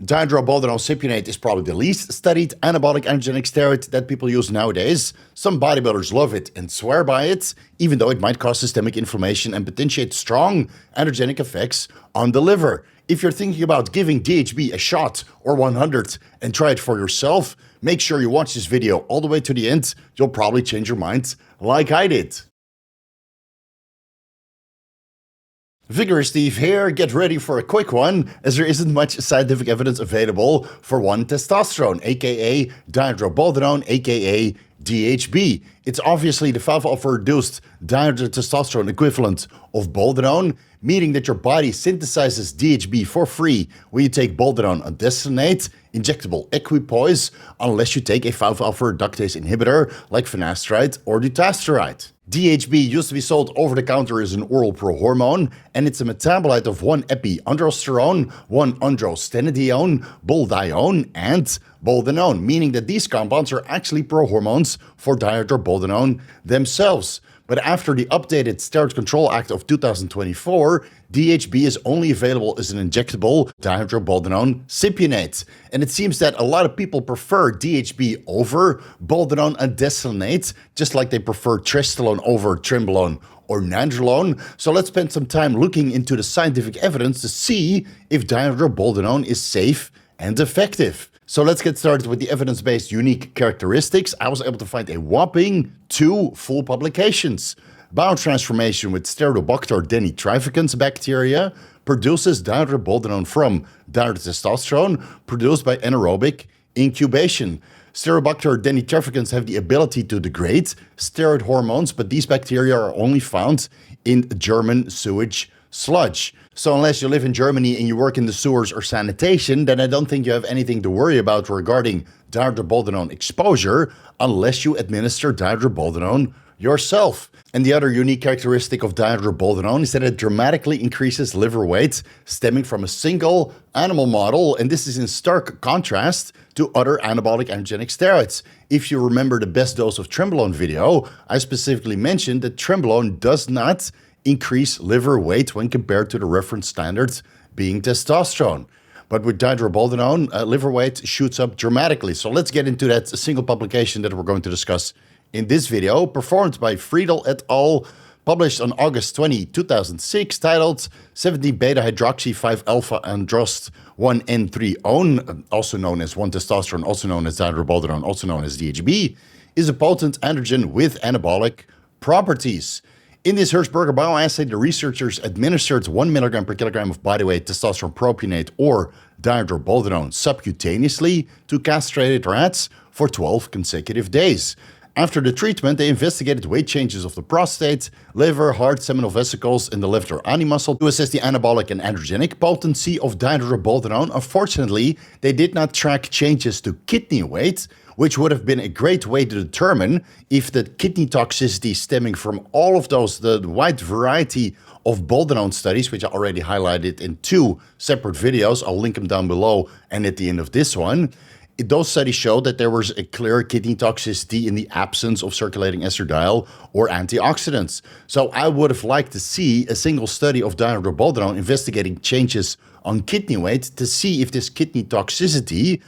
Dihydroboldenone cypionate is probably the least studied anabolic-androgenic steroid that people use nowadays. Some bodybuilders love it and swear by it, even though it might cause systemic inflammation and potentiate strong androgenic effects on the liver. If you're thinking about giving DHB a shot or 100 and try it for yourself, make sure you watch this video all the way to the end. You'll probably change your mind like I did. Vigorous Steve here. Get ready for a quick one, as there isn't much scientific evidence available for 1-testosterone, aka dihydroboldenone, aka DHB. It's obviously the 5-alpha-reduced dihydrotestosterone equivalent of boldenone, meaning that your body synthesizes DHB for free when you take boldenone undestinate, injectable equipoise, unless you take a 5-alpha reductase inhibitor like finasteride or dutasteride. DHB used to be sold over the counter as an oral prohormone, and it's a metabolite of 1-epiandrosterone, 1-androstenedione, boldione, and boldenone, meaning that these compounds are actually prohormones for dihydroboldenone themselves. But after the updated Steroid Control Act of 2024, DHB is only available as an injectable dihydroboldenone cypionate. And it seems that a lot of people prefer DHB over boldenone undestinate, just like they prefer trestolone over trenbolone or nandrolone. So let's spend some time looking into the scientific evidence to see if dihydroboldenone is safe and effective. So let's get started with the evidence-based unique characteristics. I was able to find a whopping 2 full publications. Biotransformation with Stereobacter denitrificans bacteria produces dihydroboldenone from dihydrotestosterone produced by anaerobic incubation. Stereobacter denitrificans have the ability to degrade steroid hormones, but these bacteria are only found in German sewage sludge. So unless you live in Germany and you work in the sewers or sanitation, then I don't think you have anything to worry about regarding dihydroboldenone exposure unless you administer dihydroboldenone yourself. And the other unique characteristic of dihydroboldenone is that it dramatically increases liver weight stemming from a single animal model, and this is in stark contrast to other anabolic-androgenic steroids. If you remember the best dose of trenbolone video, I specifically mentioned that trenbolone does not increase liver weight when compared to the reference standards being testosterone. But with dihydroboldenone, liver weight shoots up dramatically. So let's get into that single publication that we're going to discuss in this video, performed by Friedel et al., published on August 20, 2006, titled 17-beta-hydroxy-5-alpha-androst 1N3-one, also known as 1-testosterone, also known as dihydroboldenone, also known as DHB, is a potent androgen with anabolic properties. In this Hirschberger bioassay, the researchers administered 1 mg per kilogram of body weight testosterone propionate or dihydroboldenone subcutaneously to castrated rats for 12 consecutive days. After the treatment, they investigated weight changes of the prostate, liver, heart, seminal vesicles, and the left or ani muscle to assess the anabolic and androgenic potency of dihydroboldenone. Unfortunately, they did not track changes to kidney weight, which would have been a great way to determine if the kidney toxicity stemming from all of those, the wide variety of boldenone studies, which I already highlighted in 2 separate videos. I'll link them down below and at the end of this one. Those studies showed that there was a clear kidney toxicity in the absence of circulating estradiol or antioxidants. So I would have liked to see a single study of dihydroboldenone investigating changes on kidney weight to see if this kidney toxicity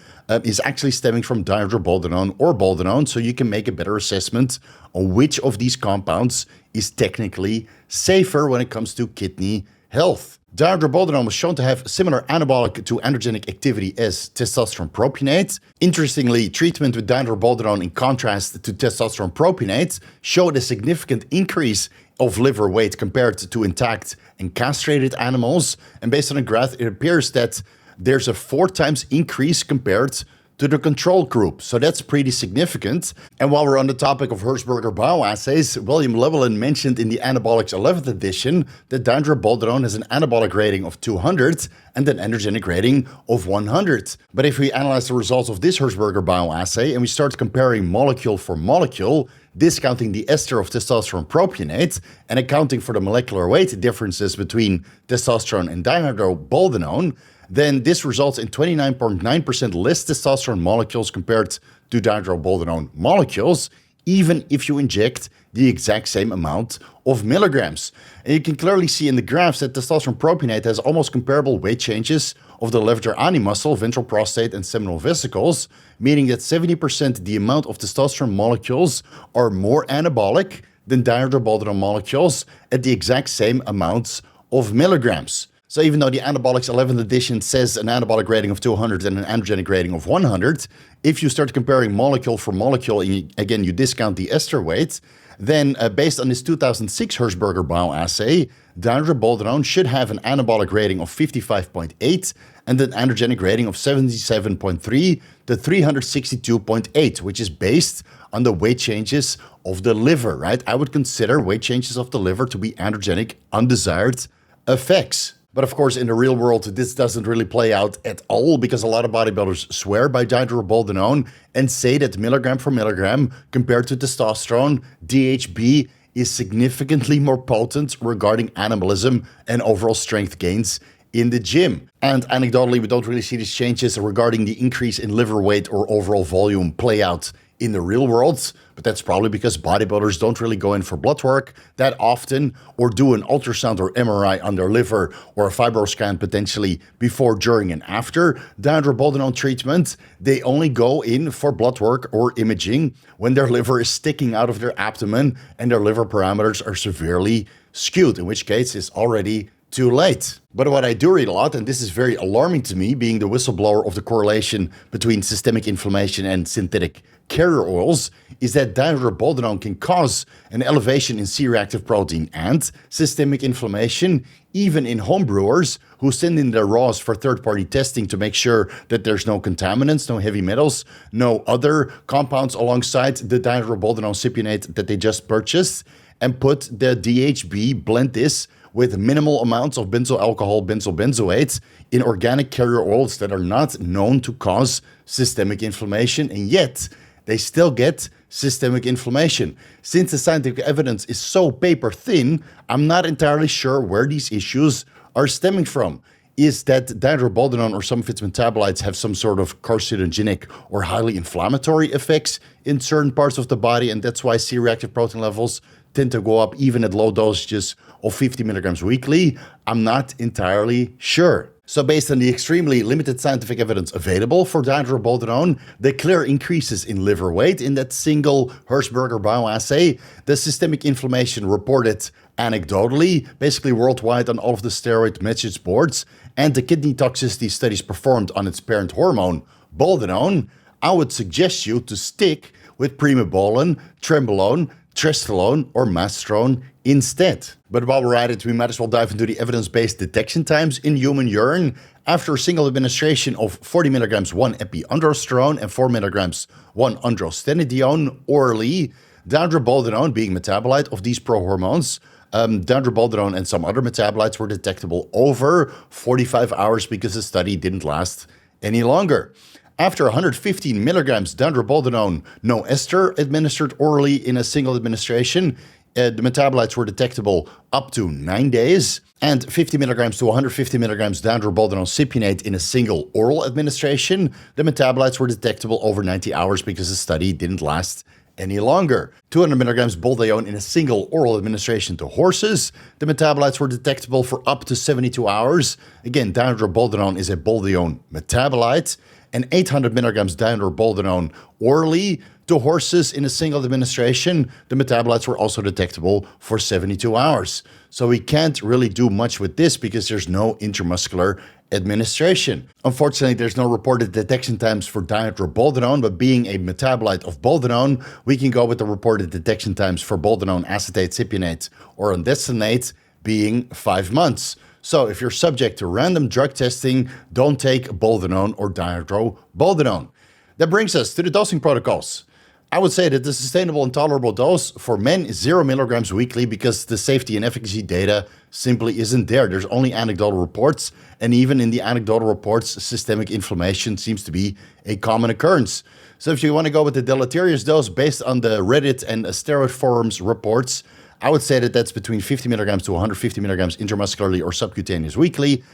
is actually stemming from dihydroboldenone or boldenone, so you can make a better assessment on which of these compounds is technically safer when it comes to kidney health. Dihydroboldenone was shown to have similar anabolic to androgenic activity as testosterone propionate. Interestingly, treatment with dihydroboldenone in contrast to testosterone propionate showed a significant increase of liver weight compared to intact and castrated animals. And based on a graph, it appears that there's a 4 times increase compared to the control group. So that's pretty significant. And while we're on the topic of Hirschberger bioassays, William Llewellyn mentioned in the Anabolics 11th edition that dihydroboldenone has an anabolic rating of 200 and an androgenic rating of 100. But if we analyze the results of this Hirschberger bioassay and we start comparing molecule for molecule, discounting the ester of testosterone propionate and accounting for the molecular weight differences between testosterone and dihydroboldenone, then this results in 29.9% less testosterone molecules compared to dihydroboldenone molecules, even if you inject the exact same amount of milligrams. And you can clearly see in the graphs that testosterone propionate has almost comparable weight changes of the levator ani muscle, ventral prostate, and seminal vesicles, meaning that 70% the amount of testosterone molecules are more anabolic than dihydroboldenone molecules at the exact same amounts of milligrams. So even though the Anabolics 11th edition says an anabolic rating of 200 and an androgenic rating of 100, if you start comparing molecule for molecule, and again, you discount the ester weight, then based on this 2006 Hershberger bioassay, dihydroboldenone should have an anabolic rating of 55.8 and an androgenic rating of 77.3 to 362.8, which is based on the weight changes of the liver, right? I would consider weight changes of the liver to be androgenic undesired effects. But of course, in the real world, this doesn't really play out at all because a lot of bodybuilders swear by dihydroboldenone and say that milligram for milligram compared to testosterone, DHB is significantly more potent regarding anabolism and overall strength gains in the gym. And anecdotally, we don't really see these changes regarding the increase in liver weight or overall volume play out in the real world, but that's probably because bodybuilders don't really go in for blood work that often or do an ultrasound or MRI on their liver or a fibroscan potentially before, during, and after dihydroboldenone treatment. They only go in for blood work or imaging when their liver is sticking out of their abdomen and their liver parameters are severely skewed, in which case it's already too late. But what I do read a lot, and this is very alarming to me, being the whistleblower of the correlation between systemic inflammation and synthetic carrier oils, is that dihydroboldenone can cause an elevation in C-reactive protein and systemic inflammation, even in homebrewers who send in their raws for third-party testing to make sure that there's no contaminants, no heavy metals, no other compounds alongside the dihydroboldenone cypionate that they just purchased, and put the DHB, blend this with minimal amounts of benzyl alcohol, benzyl benzoate in organic carrier oils that are not known to cause systemic inflammation, and yet they still get systemic inflammation. Since the scientific evidence is so paper thin, I'm not entirely sure where these issues are stemming from. Is that dihydroboldenone or some of its metabolites have some sort of carcinogenic or highly inflammatory effects in certain parts of the body, and that's why C-reactive protein levels tend to go up even at low dosages of 50 milligrams weekly? I'm not entirely sure. So based on the extremely limited scientific evidence available for dihydroboldenone, the clear increases in liver weight in that single Hershberger bioassay, the systemic inflammation reported anecdotally, basically worldwide on all of the steroid message boards, and the kidney toxicity studies performed on its parent hormone, boldenone, I would suggest you to stick with primobolan, trembolone, trestolone, or mastrone instead. But while we're at it, we might as well dive into the evidence-based detection times in human urine. After a single administration of 40 milligrams 1-epiandrosterone and 4 milligrams 1-androstenedione orally, dihydroboldenone, being metabolite of these prohormones, dihydroboldenone and some other metabolites were detectable over 45 hours because the study didn't last any longer. After 115 milligrams dihydroboldenone, no ester, administered orally in a single administration, the metabolites were detectable up to 9 days, and 50 milligrams to 150 milligrams dihydroboldenone cypionate in a single oral administration, the metabolites were detectable over 90 hours because the study didn't last any longer. 200 milligrams boldeone in a single oral administration to horses, the metabolites were detectable for up to 72 hours. Again, dihydroboldenone is a boldeone metabolite. And 800 milligrams dihydroboldenone orally to horses in a single administration, the metabolites were also detectable for 72 hours. So we can't really do much with this because there's no intramuscular administration. Unfortunately, there's no reported detection times for dihydroboldenone, but being a metabolite of boldenone, we can go with the reported detection times for boldenone acetate cypionate or andestinate being 5 months. So if you're subject to random drug testing, don't take boldenone or dihydroboldenone. That brings us to the dosing protocols. I would say that the sustainable and tolerable dose for men is 0 milligrams weekly because the safety and efficacy data simply isn't there. There's only anecdotal reports, and even in the anecdotal reports, systemic inflammation seems to be a common occurrence. So if you want to go with the deleterious dose based on the Reddit and steroid forums reports, I would say that that's between 50 milligrams to 150 milligrams intramuscularly or subcutaneous weekly,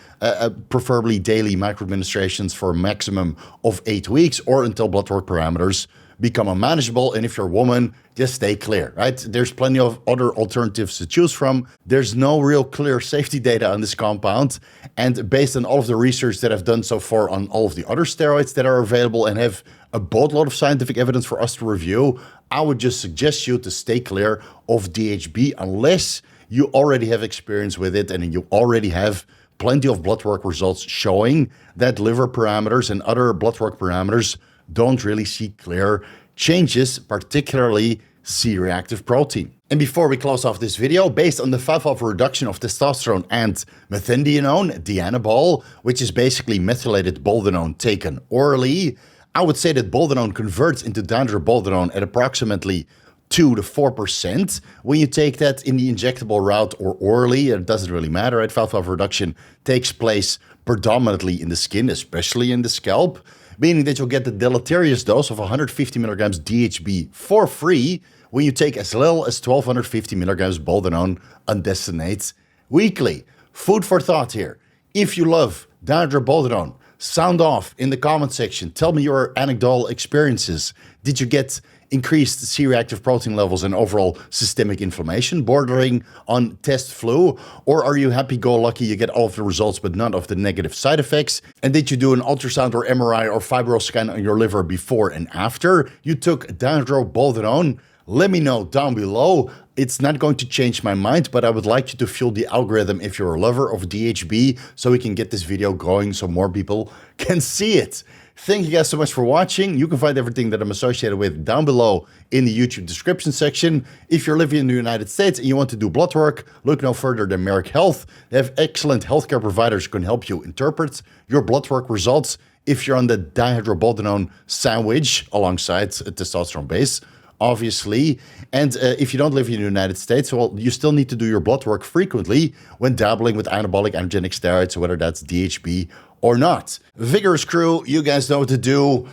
preferably daily microadministrations for a maximum of 8 weeks or until blood work parameters become unmanageable. And if you're a woman, just stay clear, right? There's plenty of other alternatives to choose from. There's no real clear safety data on this compound. And based on all of the research that I've done so far on all of the other steroids that are available and have a boatload of scientific evidence for us to review, I would just suggest you to stay clear of DHB unless you already have experience with it and you already have plenty of blood work results showing that liver parameters and other blood work parameters don't really see clear changes, particularly C-reactive protein. And before we close off this video, based on the 5-alpha reduction of testosterone and methendianone, the anabol, which is basically methylated boldenone taken orally, I would say that boldenone converts into dihydroboldenone at approximately 2 to 4%. When you take that in the injectable route or orally, it doesn't really matter, right? 5-alpha reduction takes place predominantly in the skin, especially in the scalp, meaning that you'll get the deleterious dose of 150 milligrams DHB for free when you take as little as 1250 milligrams boldenone undestinate weekly. Food for thought here. If you love dihydroboldenone, sound off in the comment section. Tell me your anecdotal experiences. Did you get increased C-reactive protein levels and overall systemic inflammation bordering on test flu? Or are you happy-go-lucky you get all of the results but none of the negative side effects? And did you do an ultrasound or MRI or fibroscan on your liver before and after you took dihydroboldenone? Let me know down below. It's not going to change my mind, but I would like you to fuel the algorithm if you're a lover of DHB so we can get this video going so more people can see it. Thank you guys so much for watching. You can find everything that I'm associated with down below in the YouTube description section. If you're living in the United States and you want to do blood work, look no further than Merck Health. They have excellent healthcare providers who can help you interpret your blood work results if you're on the dihydroboldenone sandwich alongside a testosterone base, obviously. And if you don't live in the United States, well, you still need to do your blood work frequently when dabbling with anabolic-androgenic steroids, whether that's DHB or not. Vigorous crew, you guys know what to do.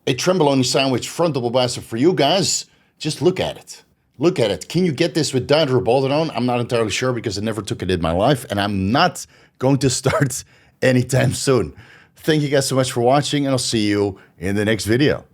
A trembolone sandwich frontal bicep for you guys. Just look at it. Look at it. Can you get this with dihydroboldenone? I'm not entirely sure because I never took it in my life, and I'm not going to start anytime soon. Thank you guys so much for watching, and I'll see you in the next video.